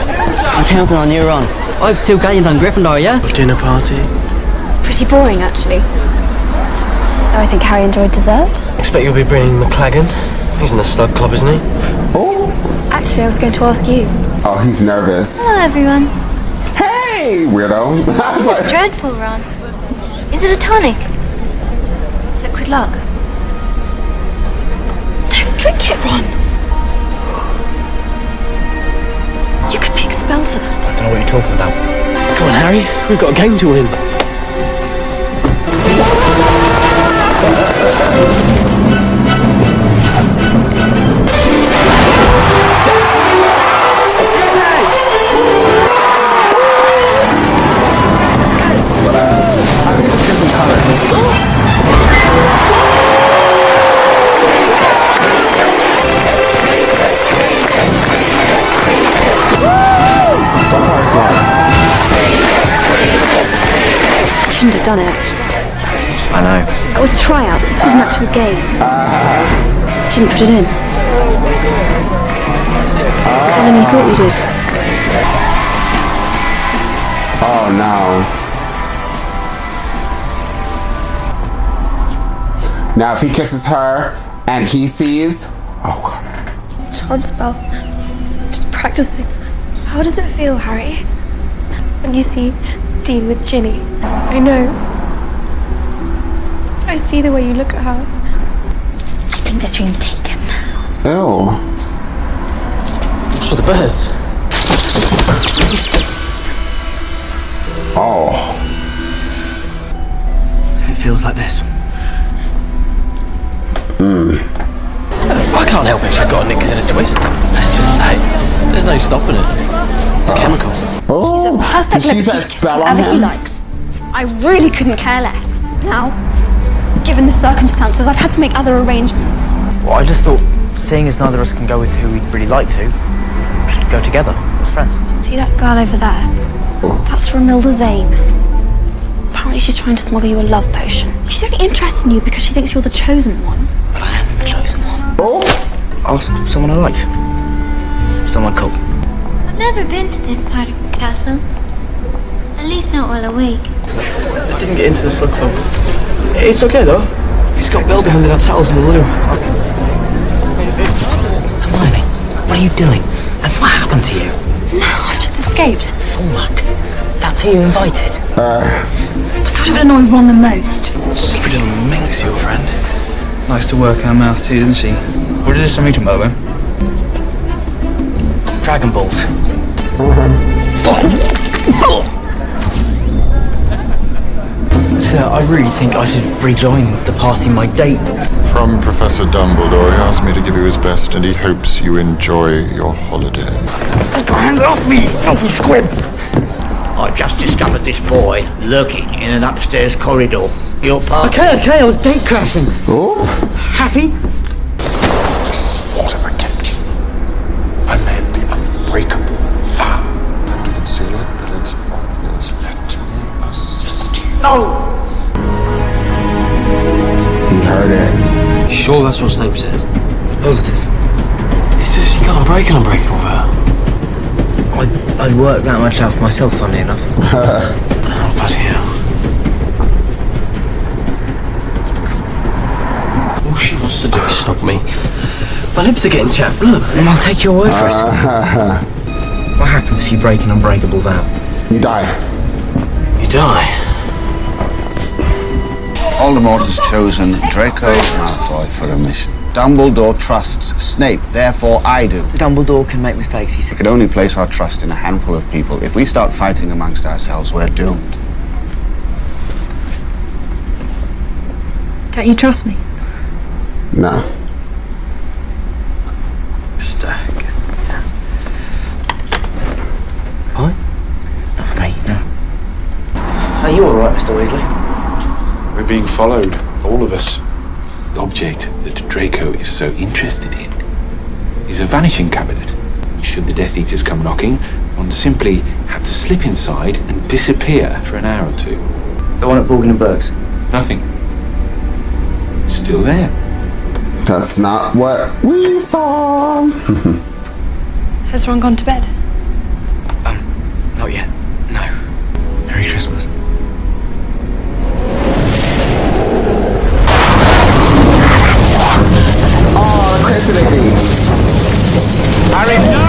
I'm counting on you, Ron. I have 2 galleons on Gryffindor, yeah? Dinner party. Pretty boring, actually. Though I think Harry enjoyed dessert. Expect you'll be bringing McLagan. He's in the slug club, isn't he? Oh. Actually, I was going to ask you. Oh, he's nervous. Hello, everyone. Hey, weirdo. Is it dreadful, Ron? Is it a tonic? Liquid luck. Don't drink it, Ron. You could pick a spell for that. I don't know what you're talking about. Come on, Harry. We've got a game to win. Shouldn't have done it. I know. It was tryouts. This was an actual game. Shouldn't put it in. Better than you thought you did. Oh no. Now if he kisses her and he sees, oh god. Charm spell. Just practicing. How does it feel, Harry? When you see Dean with Ginny? I know. I see the way you look at her. I think this room's taken. Ew. What's with the birds? Oh. It feels like this. I can't help it, she's got a knickers in a twist. Let's just say, there's no stopping it. It's chemical. Oh. He's a perfect Did she use that liberty to spell do on whatever he him? likes. I really couldn't care less. Now, given the circumstances, I've had to make other arrangements. Well, I just thought, seeing as neither of us can go with who we'd really like to, we should go together as friends. See that girl over there? That's Romilda Vane. Apparently she's trying to smuggle you a love potion. She's only interested in you because she thinks you're the chosen one. But I am the chosen one. Oh. Ask someone I like. Someone cool. I've never been to this part of the castle. At least not while awake. I didn't get into the slug club. It's okay though. He's got Belga handed out towels in the loo. Hermione, what are you doing? And what happened to you? No, I've just escaped. Hallmark. That's who you invited. I thought it would annoy Ron the most. Slippery little minx, your friend. Likes to work her mouth too, doesn't she? What is this I'm eating, by the way? Dragon Balls. Sir, I really think I should rejoin the party my date. From Professor Dumbledore, he asked me to give you his best and he hopes you enjoy your holiday. Take your hands off me, filthy squib! I just discovered this boy lurking in an upstairs corridor. Your part. Okay, I was gate crashing. Oh. Happy? Swore to protect you. I made the unbreakable vow. Not to conceal it, but it's obvious. Let me assist you. No! He heard it. Sure, that's what Snape said. Positive. It's just you can't break an unbreakable vow. I'd worked that much out for myself, funnily enough. Oh, bloody hell. All she wants to do is stop me. My lips are getting chapped, look. And I'll take your word for it. What happens if you break an unbreakable vow? You die. You die. Voldemort has chosen Draco Malfoy for a mission. Dumbledore trusts Snape, therefore I do. Dumbledore can make mistakes, he We said. can only place our trust in a handful of people. If we start fighting amongst ourselves, we're doomed. Don't you trust me? No. Stack. Pie? Not for me, no. Are you alright, Mr. Weasley? We're being followed, all of us. The object that Draco is so interested in is a vanishing cabinet. Should the Death Eaters come knocking, one simply have to slip inside and disappear for an hour or two. The one at Borgin and Burke's? Nothing. It's still there. That's not what we saw. Has Ron gone to bed? yet. No. Merry Christmas. Oh, crazy lady. Harry, no!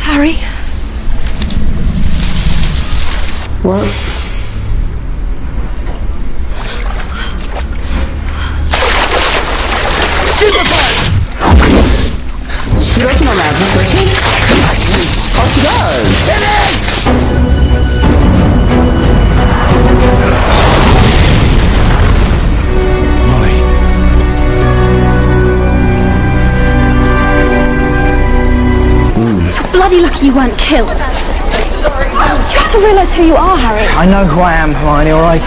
Harry? What? She doesn't know magic, does she? Oh, she does. Molly. Bloody lucky you weren't killed. Sorry. You have to realise who you are, Harry. I know who I am, Hermione, alright?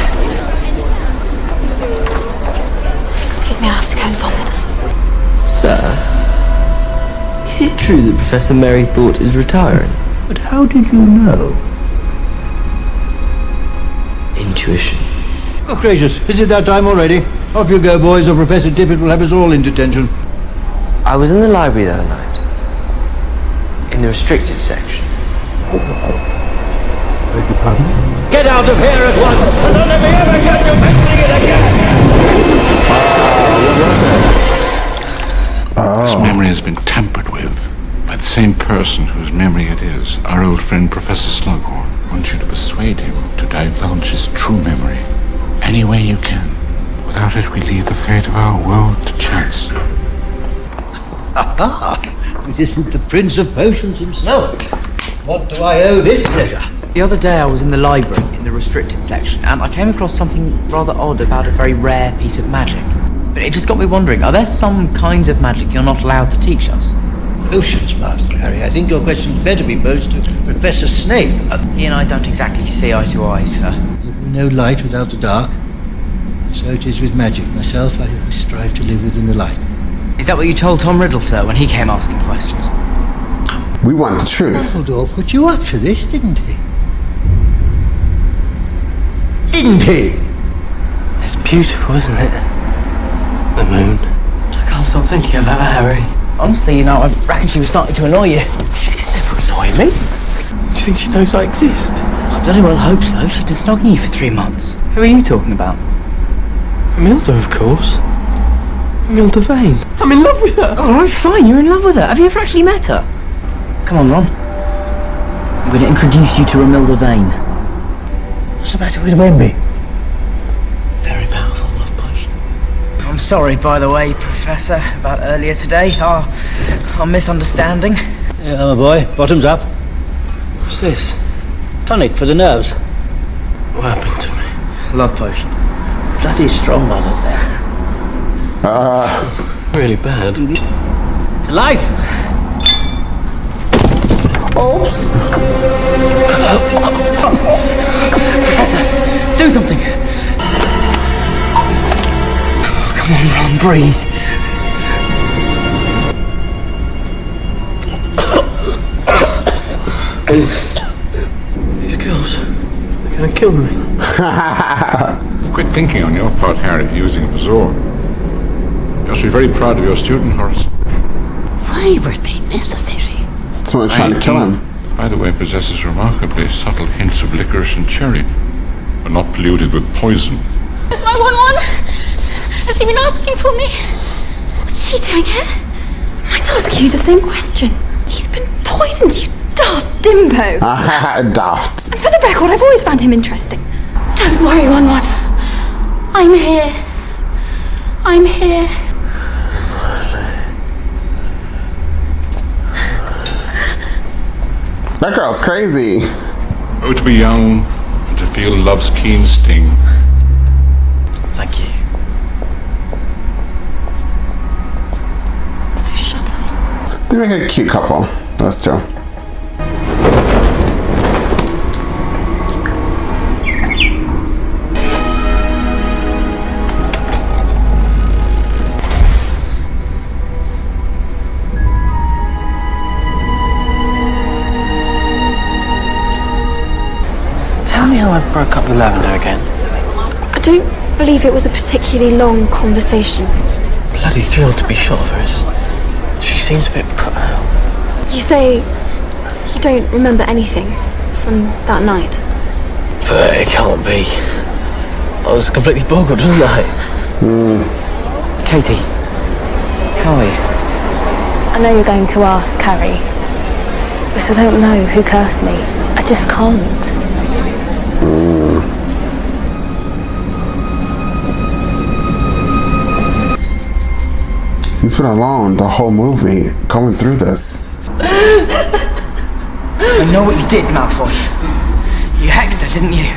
Excuse me, I have to go and vomit. Sir, is it true that Professor Merrythought is retiring? But how did you know? Intuition. Oh, gracious, is it that time already? Off you go, boys, or Professor Tippett will have us all in detention. I was in the library the other night. In the restricted section. Get out of here at once, and don't let me ever get you mentioning it again! His memory has been tampered with by the same person whose memory it is, our old friend Professor Slughorn. I want you to persuade him to divulge his true memory any way you can. Without it, we leave the fate of our world to chance. Ah, it isn't the Prince of Potions himself. What do I owe this pleasure? The other day I was in the library, in the restricted section, and I came across something rather odd about a very rare piece of magic. But it just got me wondering, are there some kinds of magic you're not allowed to teach us? Potions, Master Harry. I think your question's better be posed to Professor Snape. He and I don't exactly see eye to eye, sir. There can be no light without the dark. So it is with magic. Myself, I always strive to live within the light. Is that what you told Tom Riddle, sir, when he came asking questions? We want the truth. Dumbledore put you up to this, didn't he? Didn't he? It's beautiful, isn't it? The moon. I can't stop thinking about her, Harry. Honestly, you know, I reckon she was starting to annoy you. She can never annoy me. Do you think she knows I exist? I bloody well hope so. She's been snogging you for 3 months. Who are you talking about? Romilda, of course. Romilda Vane. I'm in love with her. Oh, all right, fine. You're in love with her. Have you ever actually met her? Come on, Ron. I'm going to introduce you to Romilda Vane. What's the matter with Wemby? Very powerful love potion. I'm sorry, by the way, Professor, about earlier today. Our misunderstanding. Yeah, my boy. Bottoms up. What's this? Tonic for the nerves. What happened to me? Love potion. Bloody strong one up there. Really bad. To life. Oops. Professor, do something. Come on, Ron, breathe. These girls, they're gonna kill me. Quit thinking on your part, Harry, of using a Bazor. You must be very proud of your student, Horace. Why were they necessary? Someone's trying to kill him. By the way, possesses remarkably subtle hints of licorice and cherry, but not polluted with poison. Where's my 1-1? Has he been asking for me? What's she doing here? I might ask you the same question. He's been poisoned, you daft dimbo. Daft. And for the record, I've always found him interesting. Don't worry, 1-1. I'm here. I'm here. That girl's crazy. Oh, to be young and to feel love's keen sting. Thank you. Shut up. They make a cute couple. Those two. Tell me how I broke up with Lavender again. I don't believe it was a particularly long conversation. Bloody thrilled to be shot of hers. She seems a bit put out. You say you don't remember anything from that night? But it can't be. I was completely boggled, wasn't I? Katie, how are you? I know you're going to ask, Harry, but I don't know who cursed me. I just can't. He's been alone the whole movie, going through this. I know what you did, Malfoy. You hexed her, didn't you?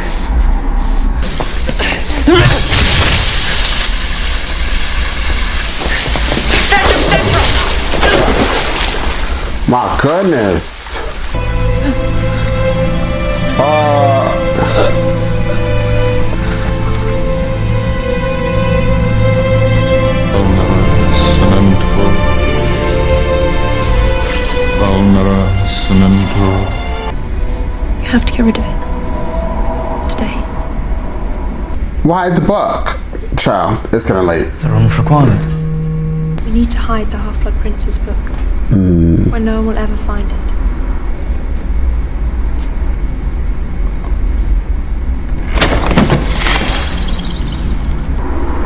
My goodness. You have to get rid of it. Today. Why the book? Child, it's kinda late. The wrong requirement. We need to hide the Half-Blood Prince's book. Where no one will ever find it.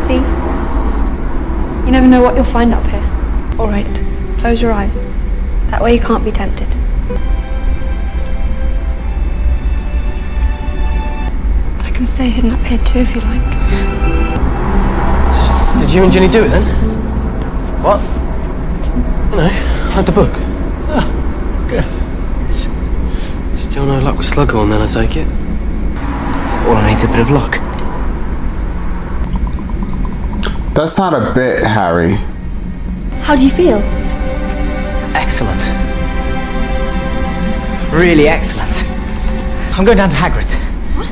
See? You never know what you'll find up here. Alright, close your eyes. That way you can't be tempted. I can stay hidden up here too if you like. Did you and Ginny do it then? What? You know, hide the book. Okay. Still no luck with Slughorn then, I take it? All I need's a bit of luck. That's not a bit, Harry. How do you feel? Excellent. Really excellent. I'm going down to Hagrid's. What?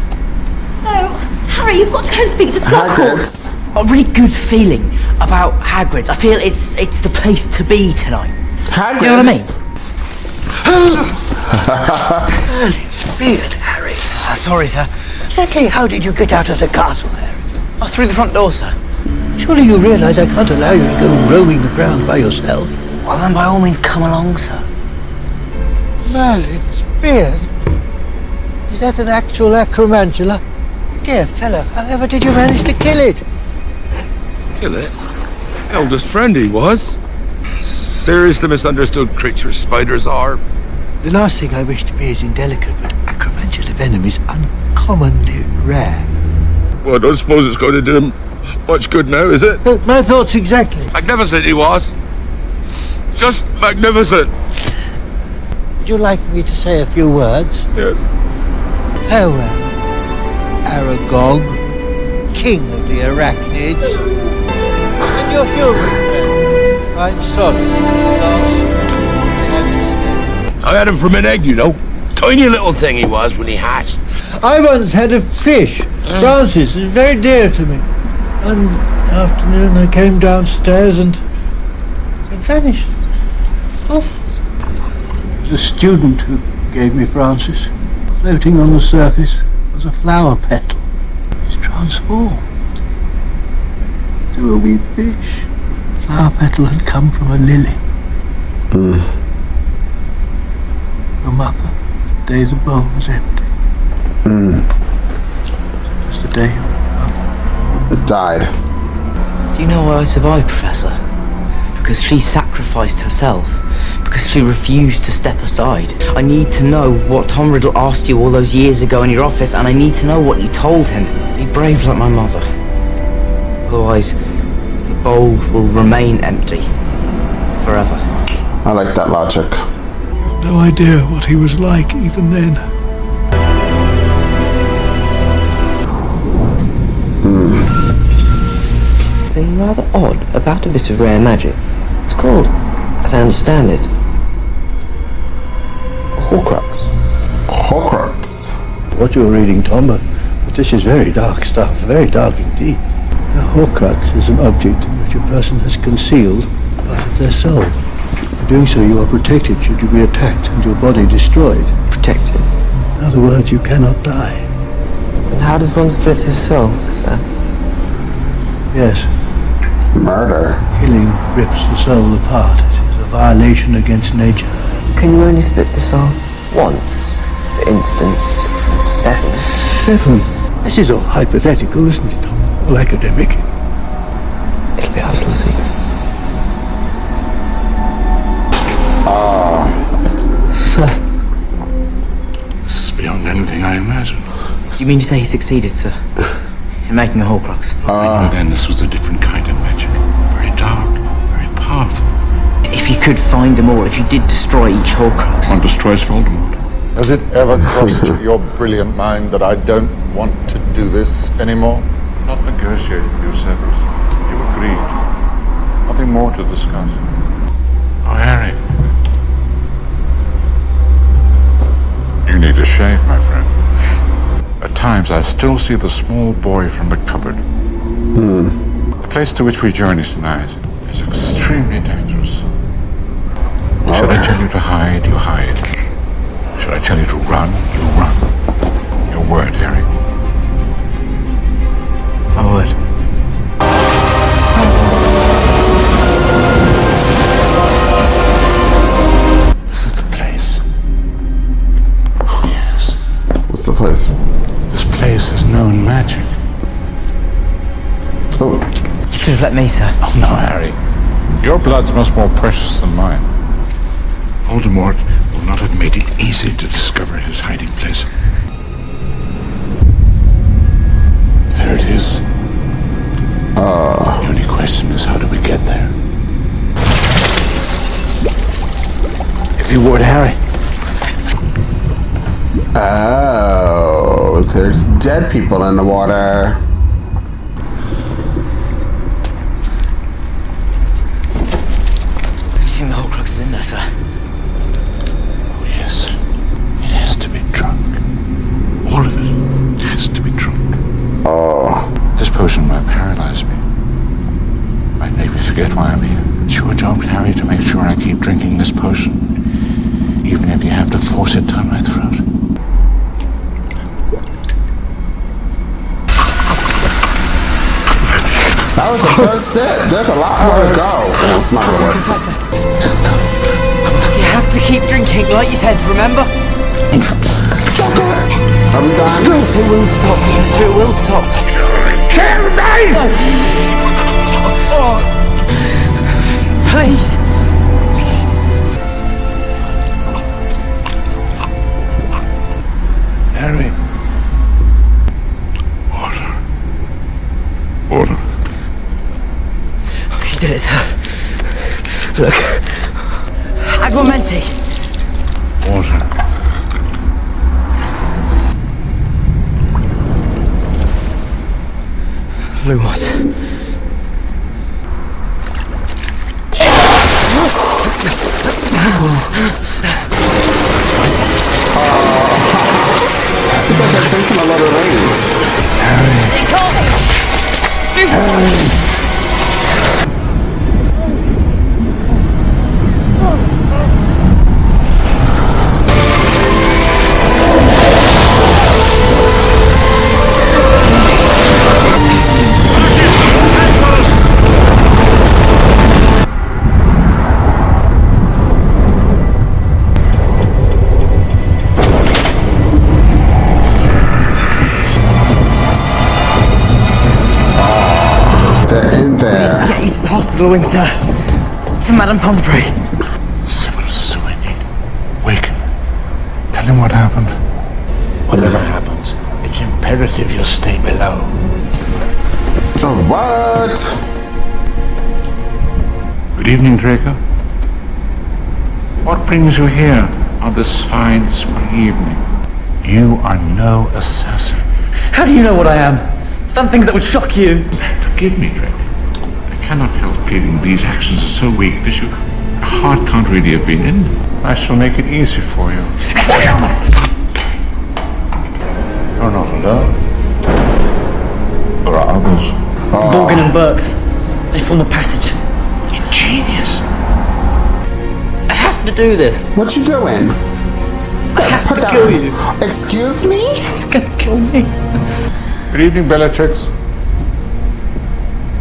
No, Harry, you've got to go and speak to Slughorn. Hagrid's. A really good feeling about Hagrid's. I feel it's the place to be tonight. Hagrid's. Do you know what I mean? It's weird, Harry. Sorry, sir. Exactly how did you get out of the castle, Harry? Oh, through the front door, sir. Surely you realise I can't allow you to go roaming the grounds by yourself. Well, then by all means come along, sir. Merlin's beard? Is that an actual acromantula? Dear fellow, however did you manage to kill it? Kill it? Eldest friend he was. Seriously misunderstood creature spiders are. The last thing I wish to be is indelicate, but acromantula venom is uncommonly rare. Well, I don't suppose it's going to do him much good now, is it? My thoughts exactly. Magnificent he was. Just magnificent. Would you like me to say a few words? Yes. Farewell, Aragog, king of the arachnids, and your human friend. I'm sorry, lost, self-esteem. I had him from an egg, you know. Tiny little thing he was when he hatched. I once had a fish. Francis is very dear to me. One afternoon I came downstairs and it vanished. Off. It was a student who gave me Francis. Floating on the surface was a flower petal. It's transformed to a wee fish. The flower petal had come from a lily. Your mother, the day the bowl was empty. Just the day your mother. It died. Do you know why I survived, Professor? Because she sacrificed herself. Because she refused to step aside. I need to know what Tom Riddle asked you all those years ago in your office, and I need to know what you told him. Be brave like my mother. Otherwise, the bowl will remain empty. Forever. I like that logic. No idea what he was like even then. Thing rather odd about a bit of rare magic. It's called, as I understand it, a Horcrux. Hogwarts. What you're reading, Tom, but this is very dark stuff, very dark indeed. A Horcrux is an object in which a person has concealed part of their soul. By doing so, you are protected should you be attacked and your body destroyed. Protected. In other words, you cannot die. How does one split his soul, sir? Yes. Murder? Killing rips the soul apart. It is a violation against nature. Can you only split the soul once? For instance, 7? 7? This is all hypothetical, isn't it? All academic. It'll be hard to see. Sir. This is beyond anything I imagined. You mean to say he succeeded, sir? In making a Horcrux? I knew then this was a different kind of magic. Very dark, very powerful. If you could find them all, if you did destroy each Horcrux... One destroys Voldemort. Has it ever crossed your brilliant mind that I don't want to do this anymore? Not negotiated for your Severus. You agreed. Nothing more to discuss. Oh, Harry. You need a shave, my friend. At times, I still see the small boy from the cupboard. The place to which we journey tonight is extremely dangerous. Should I tell you to hide, you hide. Should I tell you to run, you run. Your word, Harry. My word. This is the place. Oh, yes. What's the place? This place has known magic. Oh. You should have let me, sir. Oh, no, Harry. Your blood's much more precious than mine. Voldemort will not have made it easy to discover his hiding place. There it is. The only question is, how do we get there? If you would, Harry. Oh, there's dead people in the water. Do you think the Horcrux is in there, sir? Oh, yes. It has to be drunk. All of it has to be drunk. Oh. This potion might paralyze me. Might make me forget why I'm here. It's your job, Harry, to make sure I keep drinking this potion. Even if you have to force it down my throat. That was the first sip. There's a lot more to go. Oh, it's not gonna work. Professor. You have to keep drinking, like you said, remember? Are we done? It will stop, Professor, it will stop. Kill me! Oh. Please. Harry. Water. Water. You did it, sir. Look. Aguamenti. Water. Lumos. It's like they're facing a lot of rays. Hospital, Windsor. To Madame Pomfrey. Severus is who I need. Wake him. Tell him what happened. Whatever happens, it's imperative you stay below. Oh, what? Good evening, Draco. What brings you here on this fine spring evening? You are no assassin. How do you know what I am? Done things that would shock you. Forgive me, Draco. I cannot help feeling these actions are so weak that your heart can't really have been in them. I shall make it easy for you. You're not alone. There are others. Morgan and Burks. They form a passage. Ingenious. I have to do this. What you doing? I have to kill you. Excuse me? He's gonna kill me. Good evening, Bellatrix.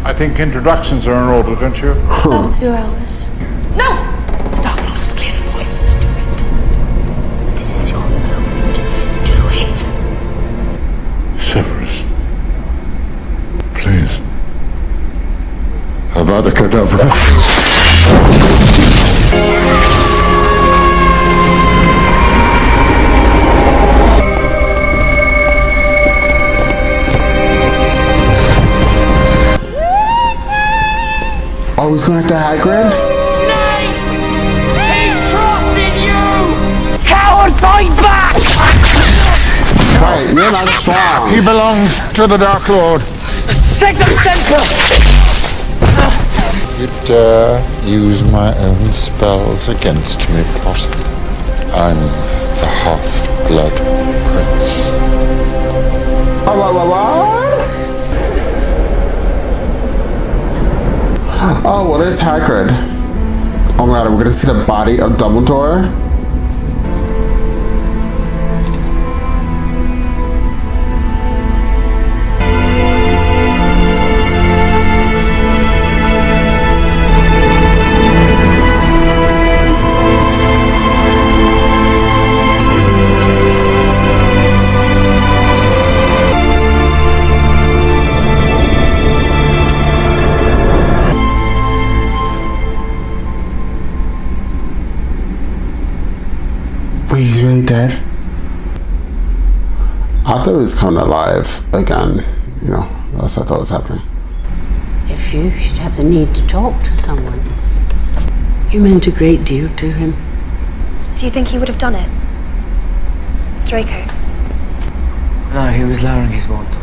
I think introductions are in order, don't you? Love to, Elvis. No! The Dark Lord was clear the poison to do it. This is your moment. Do it. Severus. Please. Avada Kedavra. Oh, he's going to Hagrid? Snape! He trusted you! Coward, fight back! Right, you're not strong. He belongs to the Dark Lord. Second center! You dare use my own spells against me, Potter. I'm the half-blood prince. Oh, what? Oh, well, there's Hagrid. Oh my god, we're gonna see the body of Dumbledore. Wait, he's really dead? I thought he was coming alive again. You know, that's what I thought was happening. If you should have the need to talk to someone. You meant a great deal to him. Do you think he would have done it? Draco? No, he was lowering his wand.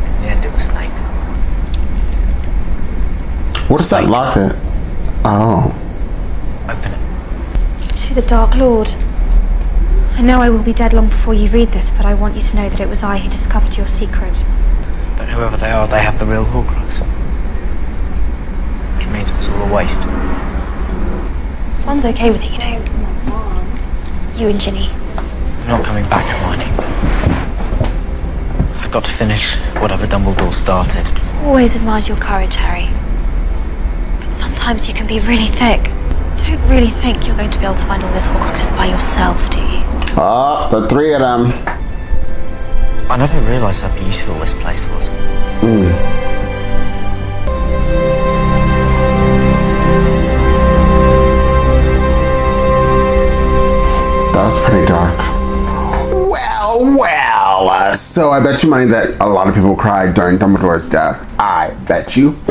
In the end, it was Snape. What is that locket? Oh. Open it. To the Dark Lord. I know I will be dead long before you read this, but I want you to know that it was I who discovered your secret. But whoever they are, they have the real Horcrux. It means it was all a waste. Ron's okay with it, you know. You and Ginny. I'm not coming back, Hermione. I've got to finish whatever Dumbledore started. Always admired your courage, Harry. But sometimes you can be really thick. Don't really think you're going to be able to find all those Horcruxes by yourself, do you? Oh, the three of them. I never realised how beautiful this place was. That was pretty dark. Well. So I bet you money that a lot of people cried during Dumbledore's death. I bet you money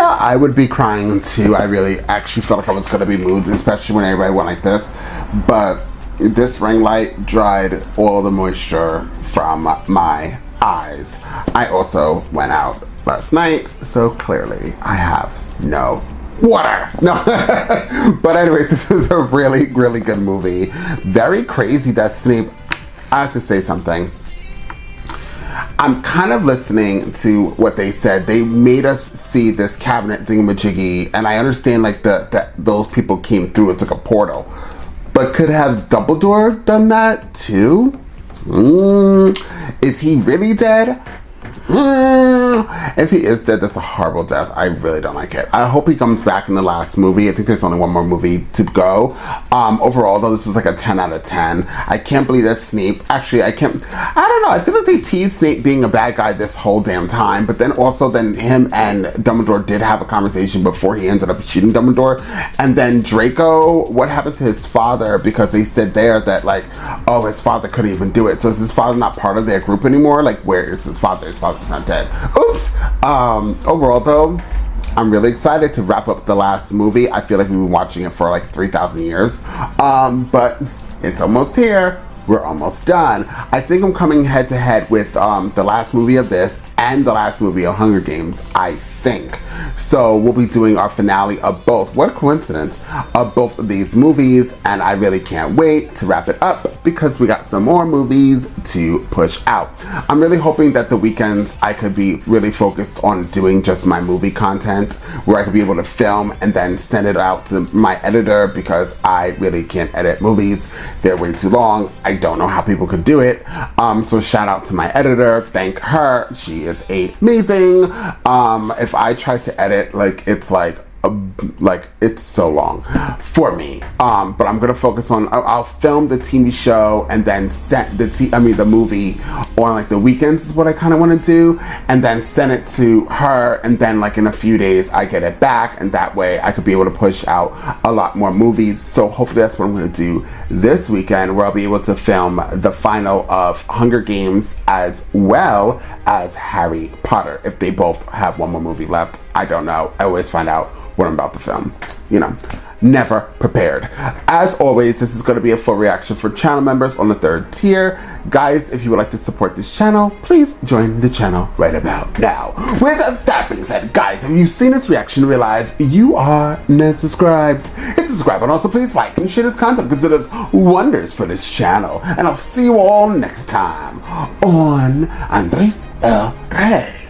I would be crying too. I really actually felt like I was going to be moved, especially when everybody went like this. But this ring light dried all the moisture from my eyes. I also went out last night, so clearly I have no water. No. But anyway, this is a really, really good movie. Very crazy that Snape... I have to say something. I'm kind of listening to what they said. They made us see this cabinet thingamajiggy, and I understand like that those people came through. It's like a portal. But could have Dumbledore done that too? Is he really dead? If he is dead, that's a horrible death. I really don't like it. I hope he comes back in the last movie. I think there's only one more movie to go. Overall, though, this is like a 10 out of 10. I can't believe that Snape... Actually, I don't know. I feel like they teased Snape being a bad guy this whole damn time. But then him and Dumbledore did have a conversation before he ended up shooting Dumbledore. And then Draco, what happened to his father? Because they said there that, like, oh, his father couldn't even do it. So is his father not part of their group anymore? Like, where is his father? His father's not dead. Oops. Overall, though, I'm really excited to wrap up the last movie. I feel like we've been watching it for like 3,000 years. But it's almost here. We're almost done. I think I'm coming head to head with the last movie of this and the last movie of Hunger Games, I think. So we'll be doing our finale of both. What a coincidence, of both of these movies, and I really can't wait to wrap it up because we got some more movies to push out. I'm really hoping that the weekends I could be really focused on doing just my movie content, where I could be able to film and then send it out to my editor, because I really can't edit movies. They're way too long. I don't know how people could do it. So shout out to my editor. Thank her. She is is amazing. If I try to edit, like it's it's so long for me. But I'm gonna focus on. I'll film the TV show and then send the movie on like the weekends is what I kind of want to do, and then send it to her, and then like in a few days I get it back, and that way I could be able to push out a lot more movies. So hopefully that's what I'm gonna do this weekend, where I'll be able to film the final of Hunger Games as well as Harry Potter. If they both have one more movie left, I don't know. I always find out what I'm about to film. You know, never prepared. As always, this is going to be a full reaction for channel members on the 3rd tier. Guys, if you would like to support this channel, please join the channel right about now. With that being said, guys, if you've seen this reaction, realize you are not subscribed. Hit the subscribe and also please like and share this content because it does wonders for this channel. And I'll see you all next time on Andres El Rey.